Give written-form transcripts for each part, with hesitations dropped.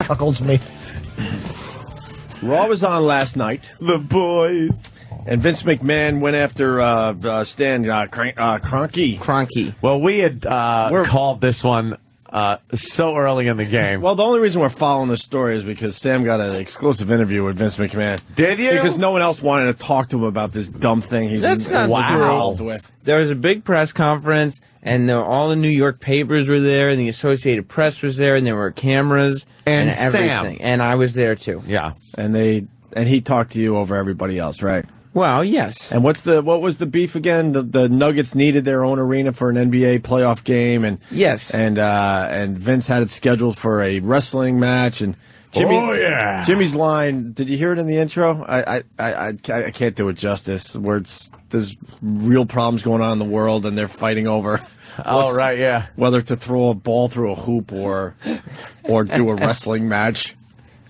cuckolds me. Raw was on last night. The boys. And Vince McMahon went after Stan Kroenke. Kroenke. Well, we had called this one so early in the game. Well, the only reason we're following this story is because Sam got an exclusive interview with Vince McMahon. Did you? Because no one else wanted to talk to him about this dumb thing he's involved with. There was a big press conference, and all the New York papers were there, and the Associated Press was there, and there were cameras and everything. Sam. And I was there too. Yeah. And he talked to you over everybody else, right? Well, yes. And what was the beef again? The Nuggets needed their own arena for an NBA playoff game, and yes, and Vince had it scheduled for a wrestling match, and Jimmy's line. Did you hear it in the intro? I can't do it justice. Where there's real problems going on in the world, and they're fighting over. Whether to throw a ball through a hoop or do a wrestling match.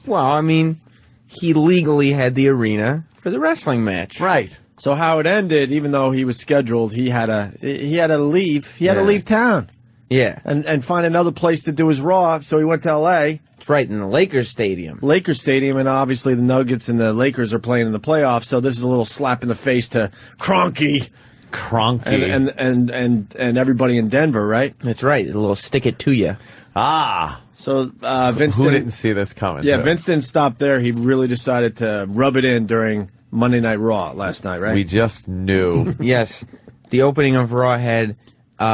Well, I mean, he legally had the arena for the wrestling match. Right. So how it ended, even though he was scheduled, he had to leave. He had to leave town. Yeah. And find another place to do his Raw, so he went to L.A. It's right in the Lakers Stadium. Lakers Stadium, and obviously the Nuggets and the Lakers are playing in the playoffs, so this is a little slap in the face to Kroenke. And everybody in Denver, right? That's right. A little stick it to you. Ah. So Vince didn't see this coming. Yeah, Vince didn't stop there. He really decided to rub it in during Monday Night Raw last night, right? We just knew. Yes. The opening of Raw had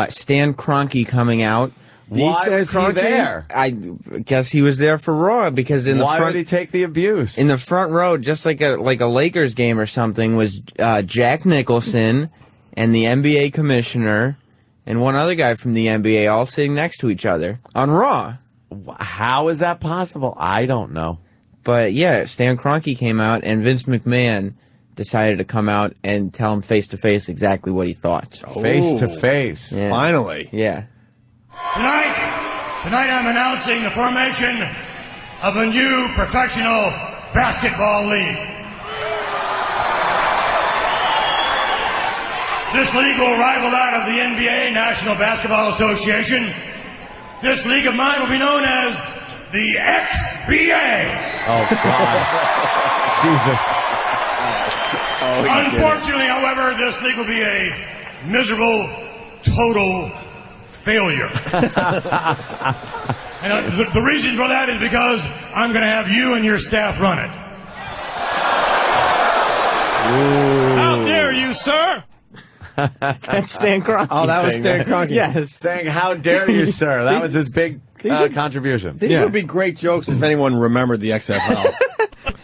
Stan Kroenke coming out. Why was he there? I guess he was there for Raw because Why would he take the abuse? In the front row, just like a Lakers game or something, was Jack Nicholson and the NBA commissioner and one other guy from the NBA all sitting next to each other on Raw. How is that possible? I don't know. But yeah, Stan Kroenke came out, and Vince McMahon decided to come out and tell him face to face exactly what he thought. Face to face. Finally. Yeah. Tonight I'm announcing the formation of a new professional basketball league. This league will rival that of the NBA, National Basketball Association. This league of mine will be known as the XBA. Oh, God. Jesus. Unfortunately, however, this league will be a miserable, total failure. And the reason for that is because I'm going to have you and your staff run it. Ooh. How dare you, sir? That's Stan Kroenke. Oh, that was Stan Kroenke. Yes. Saying, how dare you, sir? That was his big contribution. These would be great jokes if anyone remembered the XFL.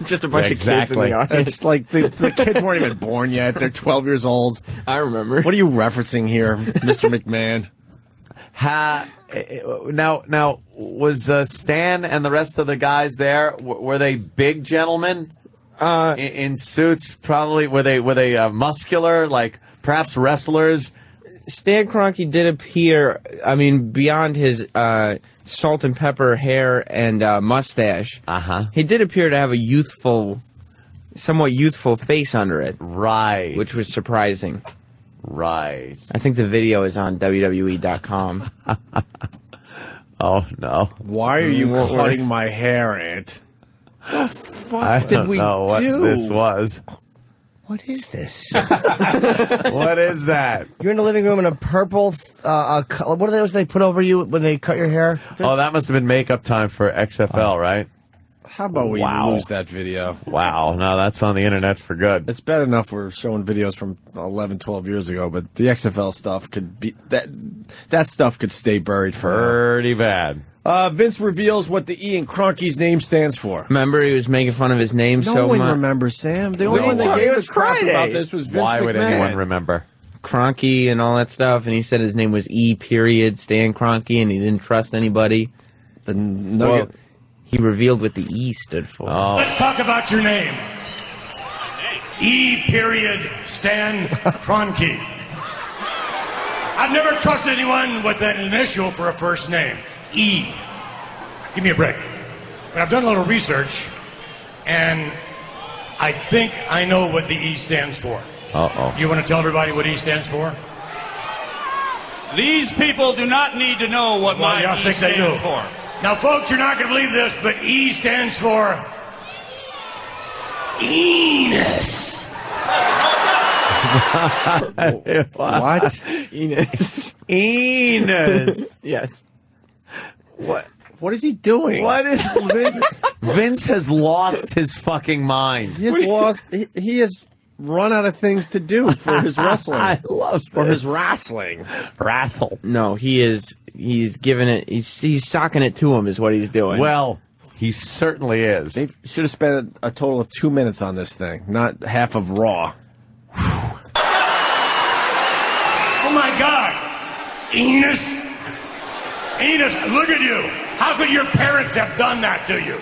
Just a bunch of kids in the audience. It's like the kids weren't even born yet. They're 12 years old. I remember. What are you referencing here, Mr. McMahon? Now, was Stan and the rest of the guys there? Were they big gentlemen in suits? Probably. Were they muscular, like perhaps wrestlers? Stan Kroenke did appear. I mean, beyond his salt and pepper hair and mustache, he did appear to have a somewhat youthful face under it. Right. Which was surprising. Right. I think the video is on WWE.com. Oh, no. Why are you cutting my hair, Aunt? I don't know what this was. What is this? What is that? You're in the living room in a purple. What are those they put over you when they cut your hair? Oh, that must have been makeup time for XFL, right? How about we lose that video? Wow. No, that's on the internet for good. It's bad enough we're showing videos from 11, 12 years ago, but the XFL stuff could be that stuff could stay buried forever. Pretty bad. Vince reveals what the E in Kroenke's name stands for. Remember, he was making fun of his name so much. No one remembers, Sam. The only one that gave us crap about this was Vince Why would McMahon. anyone remember? Kroenke and all that stuff, and he said his name was E. Stan Kroenke, and he didn't trust anybody. Well, he revealed what the E stood for. Oh. Let's talk about your name. E. Stan Kroenke. I've never trusted anyone with an initial for a first name. E. Give me a break. But I've done a little research, and I think I know what the E stands for. Uh-oh. You want to tell everybody what E stands for? These people do not need to know what my E stands for. Now, folks, you're not going to believe this, but E stands for Enos. What? Enos. Enos. Yes. What is he doing? What is Vince? Vince has lost his fucking mind. He has lost. He has run out of things to do for his wrestling. I love for this. his wrestling. Wrestle. No, he's giving it. He's socking it to him. Is what he's doing. Well, he certainly is. They should have spent a total of 2 minutes on this thing, not half of Raw. Oh, my God. Enos. Enos, look at you. How could your parents have done that to you?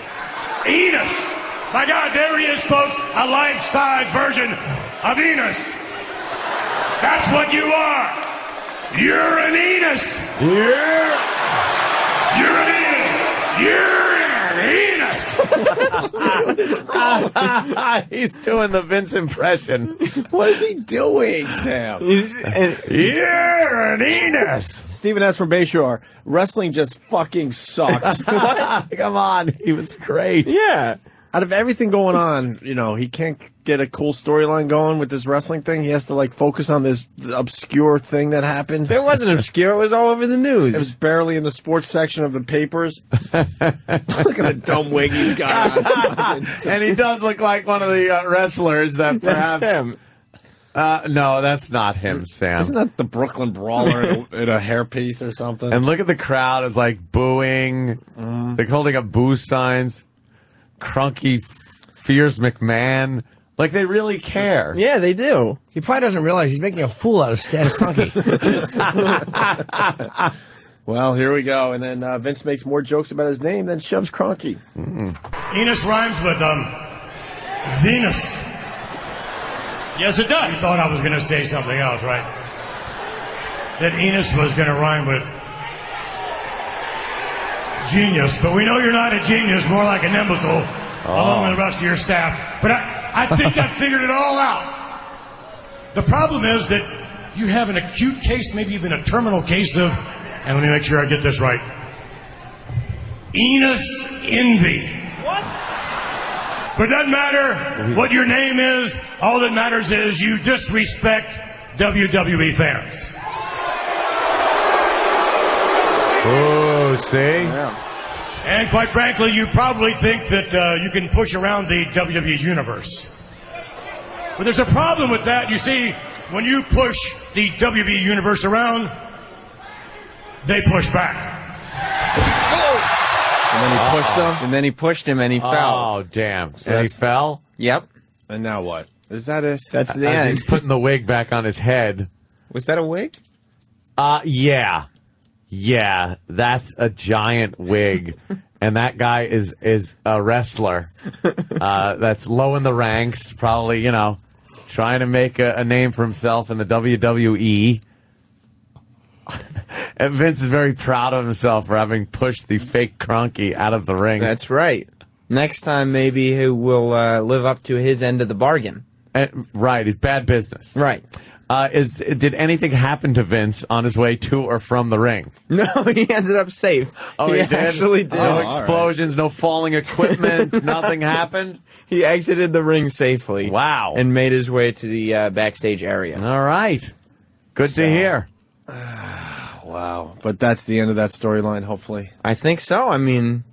Enos. My God, there he is, folks. A life-size version of Enos. That's what you are. You're an Enos. You're an Enos. He's doing the Vince impression. What is he doing, Sam? You're an Enos. Stephen S. from Bayshore. Wrestling just fucking sucks. What? Come on. He was great. yeah. Out of everything going on, he can't get a cool storyline going with this wrestling thing. He has to focus on this obscure thing that happened. It wasn't obscure. It was all over the news. It was barely in the sports section of the papers. Look at the dumb wig he's got on. And he does look like one of the wrestlers that perhaps. That's him. No, that's not him, Sam. Isn't that the Brooklyn Brawler in a hairpiece or something? And look at the crowd. It's like booing. They're holding up boo signs. Crunky fears McMahon. Like they really care. Yeah, they do. He probably doesn't realize he's making a fool out of Stan Kroenke. Well, here we go. And then Vince makes more jokes about his name than shoves Kroenke. Enos rhymes with Venus. Yes, it does. You thought I was going to say something else, right? That Enos was going to rhyme with genius, but we know you're not a genius, more like an imbecile, along with the rest of your staff. But I think I figured it all out. The problem is that you have an acute case, maybe even a terminal case of, and let me make sure I get this right, Enos envy. What? But it doesn't matter what your name is. All that matters is you disrespect WWE fans. Oh, see? Yeah. And quite frankly, you probably think that you can push around the WWE universe. But there's a problem with that. You see, when you push the WWE universe around, they push back. And then he pushed him. And then he pushed him, and he fell. Oh, damn. So he fell? Yep. And now what? Is that it? That's the As end. he's putting the wig back on his head. Was that a wig? Yeah. Yeah, that's a giant wig. And that guy is a wrestler. That's low in the ranks, probably, trying to make a name for himself in the WWE. And Vince is very proud of himself for having pushed the fake Kroenke out of the ring. That's right. Next time, maybe he will live up to his end of the bargain. Right, it's bad business. Right. Did anything happen to Vince on his way to or from the ring? No, he ended up safe. Oh, he did? actually did. No Oh, explosions, no falling equipment, nothing happened? He exited the ring safely. Wow. And made his way to the backstage area. All right. Good to hear. Wow. But that's the end of that storyline, hopefully. I think so. I mean,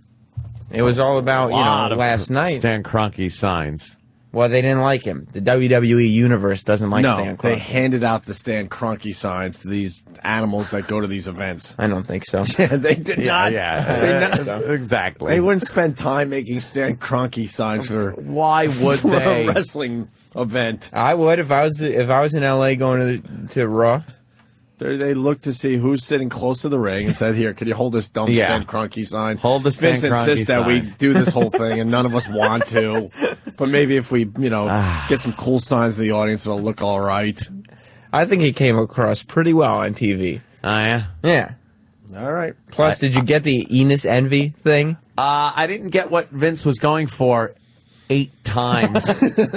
it was all about, Lot of last night. Stan Kroenke signs. Well, they didn't like him. The WWE universe doesn't like Stan No, they Kroenke. handed out the Stan Kroenke signs to these animals that go to these events. I don't think so. They did not. Yeah, exactly. They wouldn't spend time making Stan Kroenke signs for Why would for they? a wrestling event. I would if I was in LA going to Raw. They looked to see who's sitting close to the ring and said, "Here, can you hold this dumb Yeah. Stan Kroenke sign?" Hold the Stan Vince Kroenke insists that we sign. do this whole thing, and none of us want to. But maybe if we, get some cool signs in the audience, it'll look all right. I think he came across pretty well on TV. Oh, yeah? Yeah. All right. Plus, did you get the Enos envy thing? I didn't get what Vince was going for 8 times.